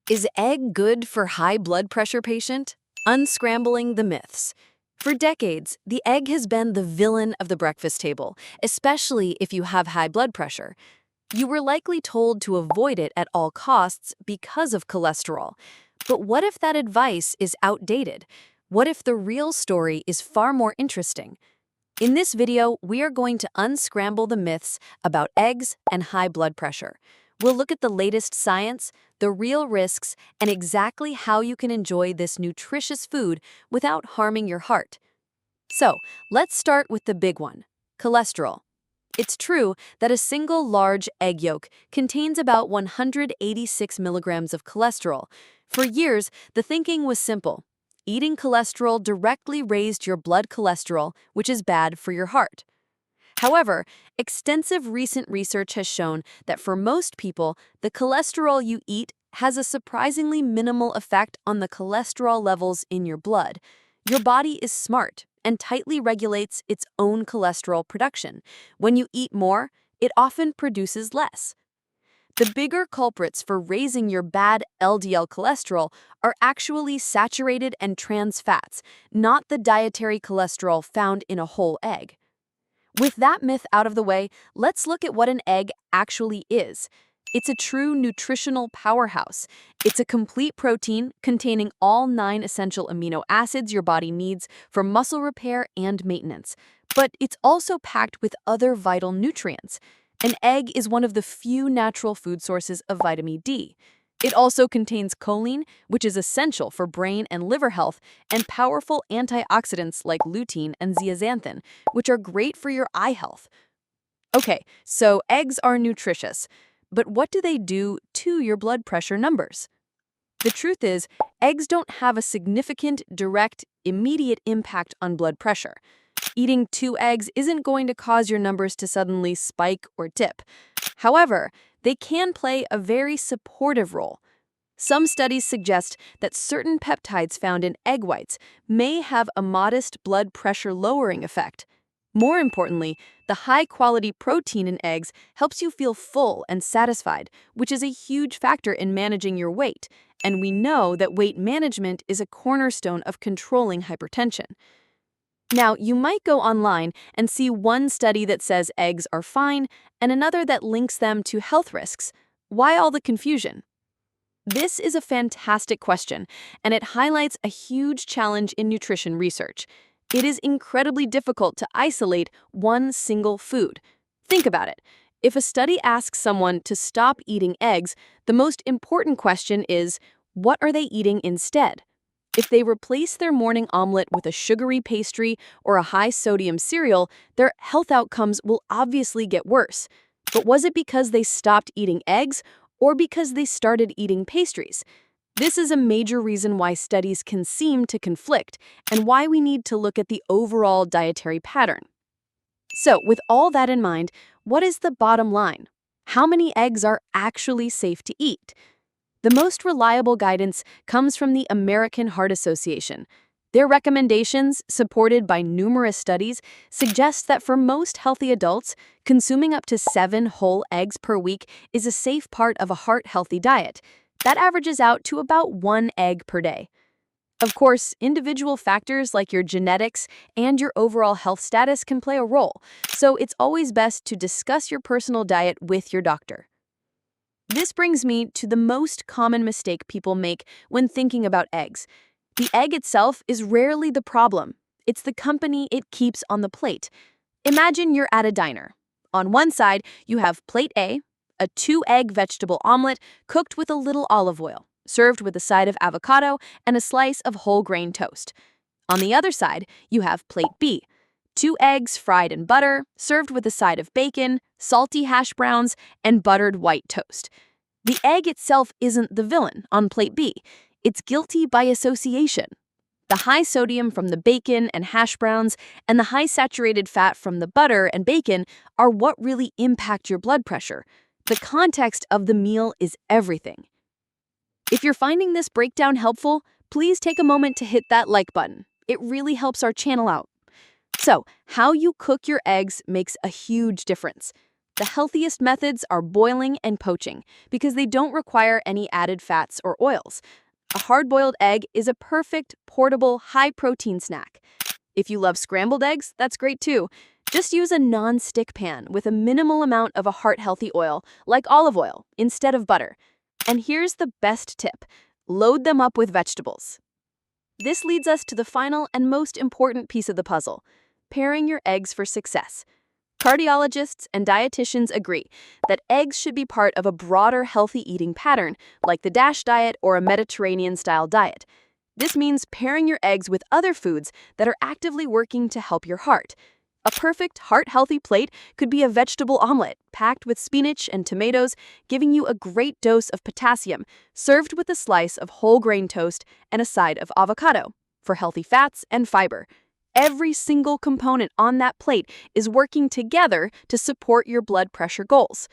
Is egg good for high blood pressure patient? Unscrambling the myths. For decades, the egg has been the villain of the breakfast table, especially if you have high blood pressure. You were likely told to avoid it at all costs because of cholesterol. But what if that advice is outdated? What if the real story is far more interesting? In this video, we are going to unscramble the myths about eggs and high blood pressure. We'll look at the latest science, the real risks, and exactly how you can enjoy this nutritious food without harming your heart. So, let's start with the big one, cholesterol. It's true that a single large egg yolk contains about 186 milligrams of cholesterol. For years, the thinking was simple. Eating cholesterol directly raised your blood cholesterol, which is bad for your heart. However, extensive recent research has shown that for most people, the cholesterol you eat has a surprisingly minimal effect on the cholesterol levels in your blood. Your body is smart and tightly regulates its own cholesterol production. When you eat more, it often produces less. The bigger culprits for raising your bad LDL cholesterol are actually saturated and trans fats, not the dietary cholesterol found in a whole egg. With that myth out of the way, let's look at what an egg actually is. It's a true nutritional powerhouse. It's a complete protein containing all 9 essential amino acids your body needs for muscle repair and maintenance. But it's also packed with other vital nutrients. An egg is one of the few natural food sources of vitamin D. It also contains choline, which is essential for brain and liver health, and powerful antioxidants like lutein and zeaxanthin, which are great for your eye health. Okay, so eggs are nutritious, but what do they do to your blood pressure numbers? The truth is, eggs don't have a significant, direct, immediate impact on blood pressure. Eating 2 eggs isn't going to cause your numbers to suddenly spike or dip. However, they can play a very supportive role. Some studies suggest that certain peptides found in egg whites may have a modest blood pressure lowering effect. More importantly, the high-quality protein in eggs helps you feel full and satisfied, which is a huge factor in managing your weight, and we know that weight management is a cornerstone of controlling hypertension. Now, you might go online and see one study that says eggs are fine and another that links them to health risks. Why all the confusion? This is a fantastic question, and it highlights a huge challenge in nutrition research. It is incredibly difficult to isolate one single food. Think about it. If a study asks someone to stop eating eggs, the most important question is, what are they eating instead? If they replace their morning omelet with a sugary pastry or a high-sodium cereal, their health outcomes will obviously get worse. But was it because they stopped eating eggs or because they started eating pastries? This is a major reason why studies can seem to conflict and why we need to look at the overall dietary pattern. So, with all that in mind, what is the bottom line? How many eggs are actually safe to eat? The most reliable guidance comes from the American Heart Association. Their recommendations, supported by numerous studies, suggest that for most healthy adults, consuming up to 7 whole eggs per week is a safe part of a heart-healthy diet. That averages out to about 1 egg per day. Of course, individual factors like your genetics and your overall health status can play a role, so it's always best to discuss your personal diet with your doctor. This brings me to the most common mistake people make when thinking about eggs. The egg itself is rarely the problem. It's the company it keeps on the plate. Imagine you're at a diner. On one side, you have plate A, a 2-egg vegetable omelet cooked with a little olive oil, served with a side of avocado and a slice of whole grain toast. On the other side, you have plate B, 2 eggs fried in butter, served with a side of bacon, salty hash browns, and buttered white toast. The egg itself isn't the villain on plate B. It's guilty by association. The high sodium from the bacon and hash browns and the high saturated fat from the butter and bacon are what really impact your blood pressure. The context of the meal is everything. If you're finding this breakdown helpful, please take a moment to hit that like button. It really helps our channel out. So, how you cook your eggs makes a huge difference. The healthiest methods are boiling and poaching because they don't require any added fats or oils. A hard-boiled egg is a perfect, portable, high-protein snack. If you love scrambled eggs, that's great too. Just use a non-stick pan with a minimal amount of a heart-healthy oil, like olive oil, instead of butter. And here's the best tip: load them up with vegetables. This leads us to the final and most important piece of the puzzle: pairing your eggs for success. Cardiologists and dietitians agree that eggs should be part of a broader healthy eating pattern, like the DASH diet or a Mediterranean-style diet. This means pairing your eggs with other foods that are actively working to help your heart. A perfect heart-healthy plate could be a vegetable omelet packed with spinach and tomatoes, giving you a great dose of potassium, served with a slice of whole grain toast and a side of avocado for healthy fats and fiber. Every single component on that plate is working together to support your blood pressure goals.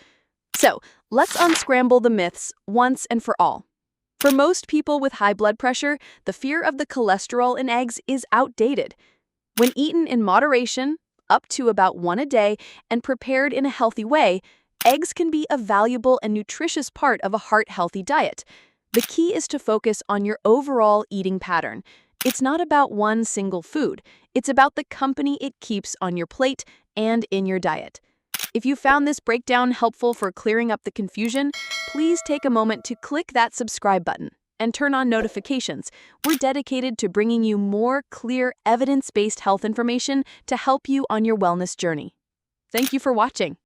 So, let's unscramble the myths once and for all. For most people with high blood pressure, the fear of the cholesterol in eggs is outdated. When eaten in moderation, up to about one a day, and prepared in a healthy way, eggs can be a valuable and nutritious part of a heart-healthy diet. The key is to focus on your overall eating pattern. It's not about one single food. It's about the company it keeps on your plate and in your diet. If you found this breakdown helpful for clearing up the confusion, please take a moment to click that subscribe button and turn on notifications. We're dedicated to bringing you more clear, evidence-based health information to help you on your wellness journey. Thank you for watching.